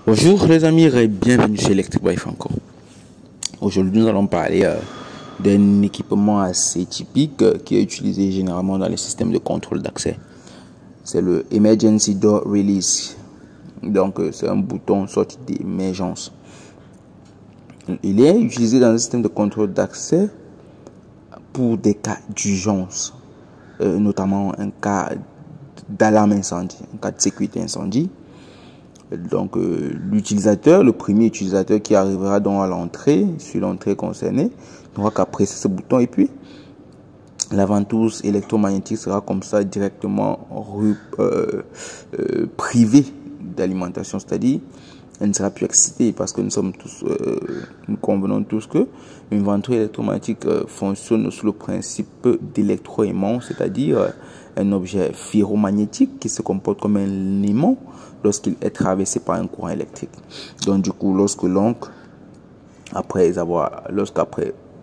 Bonjour les amis et bienvenue chez Electric by Franco. Aujourd'hui nous allons parler d'un équipement assez typique qui est utilisé généralement dans les systèmes de contrôle d'accès. C'est le Emergency Door Release. Donc c'est un bouton sorti d'émergence. Il est utilisé dans le système de contrôle d'accès pour des cas d'urgence, notamment un cas d'alarme incendie, un cas de sécurité incendie. Donc l'utilisateur, le premier utilisateur qui arrivera donc à l'entrée, sur l'entrée concernée, n'aura qu'à presser ce bouton et puis la ventouse électromagnétique sera comme ça directement privée d'alimentation, c'est-à-dire elle ne sera plus excitée parce que nous convenons tous que une ventouse électromagnétique fonctionne sous le principe d'électroaimant, c'est-à-dire un objet ferromagnétique qui se comporte comme un aimant lorsqu'il est traversé par un courant électrique. Donc du coup, après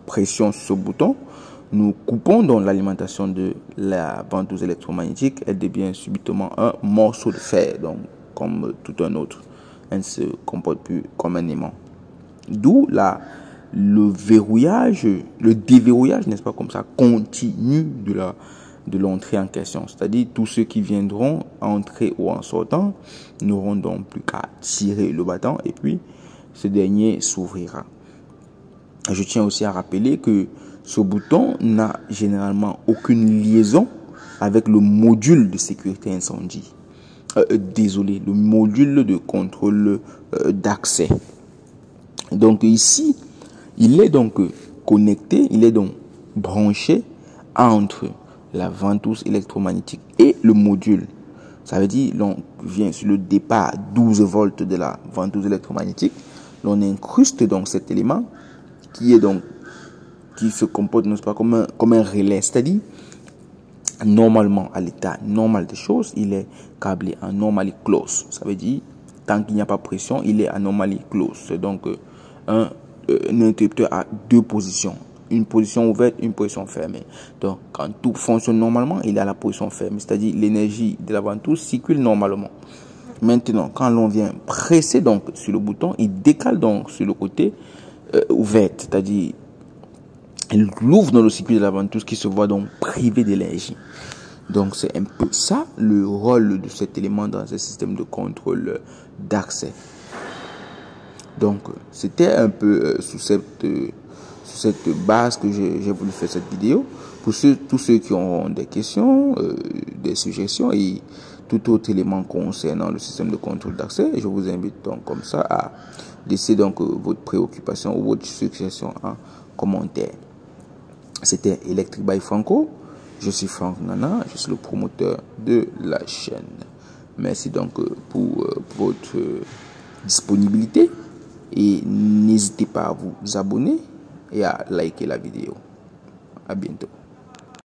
pression sur ce bouton, nous coupons donc l'alimentation de la ventouse électromagnétique, elle devient subitement un morceau de fer, donc comme tout un autre. Elle ne se comporte plus comme un aimant. D'où le déverrouillage, n'est-ce pas, comme ça, continu de l'entrée en question. C'est-à-dire tous ceux qui viendront entrer ou en sortant n'auront donc plus qu'à tirer le battant et puis ce dernier s'ouvrira. Je tiens aussi à rappeler que ce bouton n'a généralement aucune liaison avec le module de sécurité incendie. Le module de contrôle d'accès. Donc ici, il est donc connecté, il est donc branché entre la ventouse électromagnétique et le module. Ça veut dire, l'on vient sur le départ 12 volts de la ventouse électromagnétique, l'on incruste donc cet élément qui se comporte, n'est-ce pas, comme un relais, c'est-à-dire normalement, à l'état normal des choses, il est câblé en normally close. Ça veut dire, tant qu'il n'y a pas de pression, il est en normally close. C'est donc un interrupteur à deux positions. Une position ouverte, une position fermée. Donc, quand tout fonctionne normalement, il est à la position fermée. C'est-à-dire, l'énergie de la ventouse circule normalement. Maintenant, quand l'on vient presser donc sur le bouton, il décale donc sur le côté ouvert. C'est-à-dire, il l'ouvre dans le circuit de la ventouse qui se voit donc privé d'énergie. Donc c'est un peu ça le rôle de cet élément dans ce système de contrôle d'accès. Donc c'était un peu sous cette base que j'ai voulu faire cette vidéo. Pour tous ceux qui ont des questions, des suggestions et tout autre élément concernant le système de contrôle d'accès, je vous invite donc comme ça à laisser donc votre préoccupation ou votre suggestion en commentaire. C'était Electric by Franco. Je suis Franck Nana, je suis le promoteur de la chaîne. Merci donc pour votre disponibilité et n'hésitez pas à vous abonner et à liker la vidéo. À bientôt.